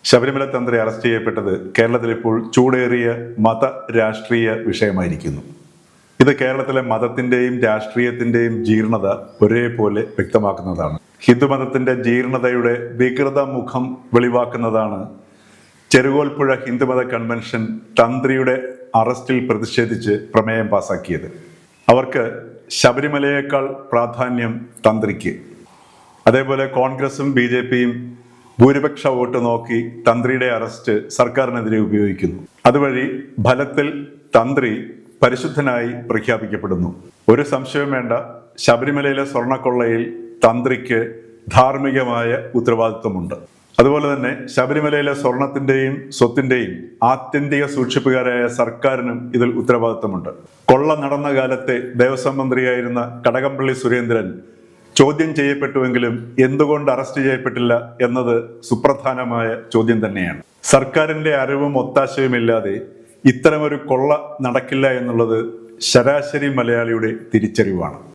ശബരിമല തന്ത്രി അറസ്റ്റ് ചെയ്യപ്പെട്ടത് കേരളത്തിൽ ഇപ്പോൾ ചൂടേറിയ മത രാഷ്ട്രീയ വിഷയമായിരിക്കുന്നു. ഇത് കേരളത്തിലെ മതത്തിന്റെയും രാഷ്ട്രീയത്തിന്റെയും ജീർണത ഒരേപോലെ വ്യക്തമാക്കുന്നതാണ്. ഹിന്ദുമതത്തിന്റെ ജീർണതയുടെ വികൃത മുഖം വെളിവാക്കുന്നതാണ് ചെറുകോൽപ്പുഴ ഹിന്ദുമത കൺവെൻഷൻ തന്ത്രിയുടെ അറസ്റ്റിൽ പ്രതിഷേധിച്ച് പ്രമേയം പാസാക്കിയത്. അവർക്ക് ശബരിമലയേക്കാൾ പ്രാധാന്യം തന്ത്രിക്ക്. അതേപോലെ കോൺഗ്രസും BJPയും ഭൂരിപക്ഷ വോട്ട് നോക്കി തന്ത്രിയുടെ അറസ്റ്റ് സർക്കാരിനെതിരെ ഉപയോഗിക്കുന്നു. അതുവഴി ഫലത്തിൽ തന്ത്രി പരിശുദ്ധനായി പ്രഖ്യാപിക്കപ്പെടുന്നു. ഒരു സംശയം വേണ്ട, ശബരിമലയിലെ സ്വർണ്ണക്കൊള്ളയിൽ തന്ത്രിക്ക് ധാർമ്മികമായ ഉത്തരവാദിത്വമുണ്ട്. അതുപോലെ തന്നെ ശബരിമലയിലെ സ്വർണത്തിന്റെയും സ്വത്തിന്റെയും ആത്യന്തിക സൂക്ഷിപ്പുകാരായ സർക്കാരിനും ഇതിൽ ഉത്തരവാദിത്വമുണ്ട്. കൊള്ള നടന്ന കാലത്തെ ദേവസ്വം മന്ത്രിയായിരുന്ന കടകംപള്ളി സുരേന്ദ്രൻ ചോദ്യം ചെയ്യപ്പെട്ടുവെങ്കിലും എന്തുകൊണ്ട് അറസ്റ്റ് ചെയ്യപ്പെട്ടില്ല എന്നത് സുപ്രധാനമായ ചോദ്യം തന്നെയാണ്. സർക്കാരിന്റെ അറിവും ഒത്താശയുമില്ലാതെ ഇത്തരമൊരു കൊള്ള നടക്കില്ല എന്നുള്ളത് ശരാശരി മലയാളിയുടെ തിരിച്ചറിവാണ്.